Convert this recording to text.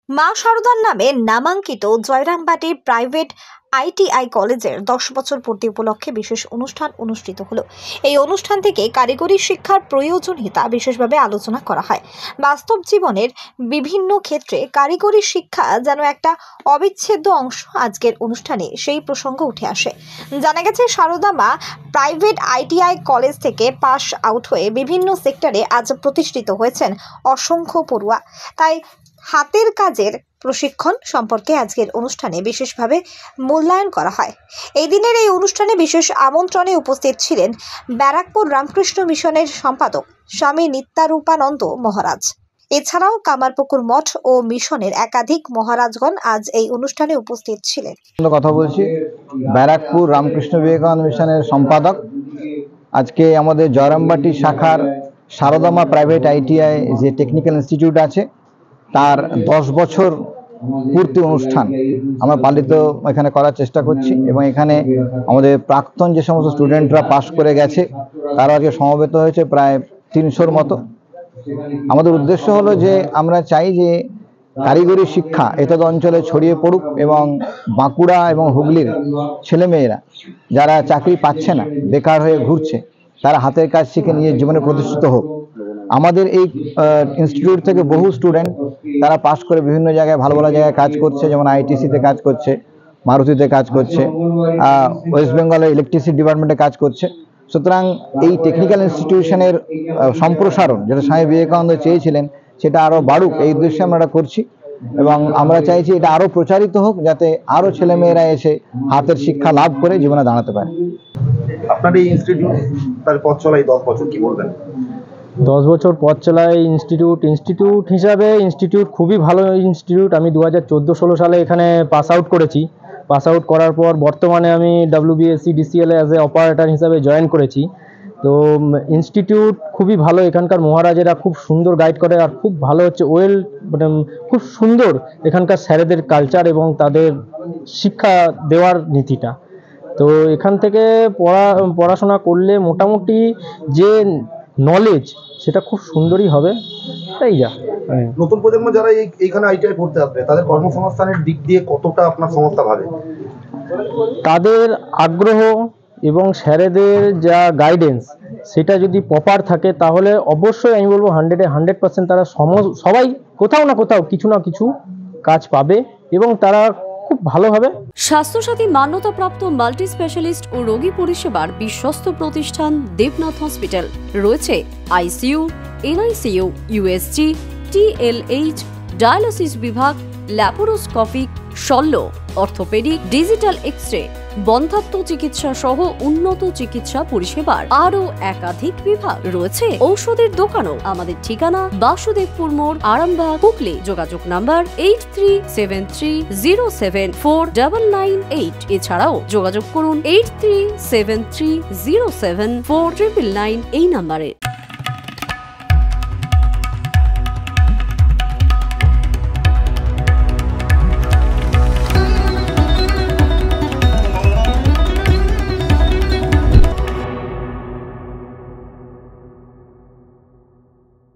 মা শারদার নামে নামাঙ্কিত জয়রামবাটির প্রাইভেট আইটিআই কলেজের 10 বছর পূর্তি উপলক্ষে বিশেষ অনুষ্ঠান অনুষ্ঠিত হলো। এই অনুষ্ঠান থেকে কারিগরি শিক্ষার প্রয়োজনীয়তা বিশেষভাবে আলোচনা করা হয়। বাস্তব জীবনের বিভিন্ন ক্ষেত্রে কারিগরি শিক্ষা যেন একটা অবিচ্ছেদ্য অংশ। আজকের অনুষ্ঠানে সেই প্রসঙ্গ উঠে আসে। জানা গেছে, শারদা মা প্রাইভেট আইটিআই কলেজ থেকে পাস আউট হয়ে বিভিন্ন সেক্টরে আজ প্রতিষ্ঠিত হয়েছেন অসংখ্য পড়ুয়া। তাই হাতের কাজের প্রশিক্ষণ সম্পর্কে আজকের অনুষ্ঠানে বিশেষভাবে মূল্যায়ন করা হয়। এই দিনের এই অনুষ্ঠানে বিশেষ আমন্ত্রণে উপস্থিত ছিলেন ব্যারাকপুর রামকৃষ্ণ মিশনের সম্পাদক স্বামী নিত্যারূপানন্দ মহারাজ। এছাড়াও কামারপুকুর মঠ ও মিশনের একাধিক মহারাজগণ আজ এই অনুষ্ঠানে উপস্থিত ছিলেন। কথা বলছি ব্যারাকপুর রামকৃষ্ণ বিবেকানন্দ মিশনের সম্পাদক। আজকে আমাদের জয়রামবাটি শাখার শারদা মা প্রাইভেট আইটিআই যে টেকনিক্যাল ইনস্টিটিউট আছে তার 10 বছর পূর্তি অনুষ্ঠান আমরা পালিত এখানে করার চেষ্টা করছি, এবং এখানে আমাদের প্রাক্তন যে সমস্ত স্টুডেন্টরা পাশ করে গেছে তারা আজকে সমবেত হয়েছে প্রায় 300-র মতো। আমাদের উদ্দেশ্য হলো যে আমরা চাই যে কারিগরি শিক্ষা এতদ অঞ্চলে ছড়িয়ে পড়ুক, এবং বাঁকুড়া এবং হুগলির ছেলেমেয়েরা যারা চাকরি পাচ্ছে না, বেকার হয়ে ঘুরছে, তারা হাতের কাজ শিখে নিজের জীবনে প্রতিষ্ঠিত হোক। আমাদের এই ইনস্টিটিউট থেকে বহু স্টুডেন্ট তারা পাশ করে বিভিন্ন জায়গায় ভালো ভালো জায়গায় কাজ করছে, যেমন আইটিসিতে কাজ করছে, মারুতিতে কাজ করছে, ওয়েস্ট বেঙ্গলের ইলেকট্রিসিটি ডিপার্টমেন্টে কাজ করছে। সুতরাং এই টেকনিক্যাল ইনস্টিটিউশনের সম্প্রসারণ যেটা স্বামী বিবেকানন্দ চেয়েছিলেন সেটা আরও বাড়ুক, এই উদ্দেশ্যে আমরা এটা করছি, এবং আমরা চাইছি এটা আরও প্রচারিত হোক যাতে আরও ছেলেমেয়েরা এসে হাতের শিক্ষা লাভ করে জীবনে দাঁড়াতে পারে। আপনার এই ইনস্টিটিউট তার পথ চলা এই 10 বছর কি বলবেন? 10 বছর পথ চলায় ইনস্টিটিউট হিসাবে খুবই ভালো ইনস্টিটিউট। আমি 2014-16 সালে এখানে পাস আউট করেছি। পাস আউট করার পর বর্তমানে আমি WBSc DCL as a operator হিসাবে জয়েন করেছি। তো ইনস্টিটিউট খুবই ভালো, এখানকার মহারাজেরা খুব সুন্দর গাইড করে, আর খুব ভালো হচ্ছে খুব সুন্দর এখানকার স্যারেদের কালচার এবং তাদের শিক্ষা দেওয়ার নীতিটা। তো এখান থেকে পড়াশোনা করলে মোটামুটি যে নলেজ সেটা খুব সুন্দরই হবে। তাই নতুন প্রজন্ম যারা এইখানে আইটিআই পড়তে আসবে তাদের কর্মসংস্থানের দিক দিয়ে কতটা আপনার সংস্থা ভাবে? তাদের আগ্রহ এবং স্যারেদের যা গাইডেন্স সেটা যদি প্রপার থাকে তাহলে অবশ্যই আমি বলবো 100% তারা সবাই কোথাও না কোথাও কিছু না কিছু কাজ পাবে এবং তারা খুব ভালোভাবে। স্বাস্থ্যসাথী মান্যতাপ্রাপ্ত মাল্টি স্পেশালিস্ট ও রোগী পরিষেবার বিশ্বস্ত প্রতিষ্ঠান দেবনাথ হসপিটাল। রয়েছে ICU, NICU, USG, TLH, dialysis বিভাগ, ল্যাপারোস্কোপিক, শল্য, অর্থোপেডিক, ডিজিটাল এক্স-রে, বন্ধ্যাত্ব চিকিৎসা সহ উন্নত চিকিৎসা পরিষেবার আরও একাধিক বিভাগ। রয়েছে ঔষধের দোকানও। আমাদের ঠিকানা বাসুদেবপুর মোড়, আরামবাগ, হুগলি। যোগাযোগ নাম্বার 8373074998। এছাড়াও যোগাযোগ করুন 8373074999 এই নাম্বারে।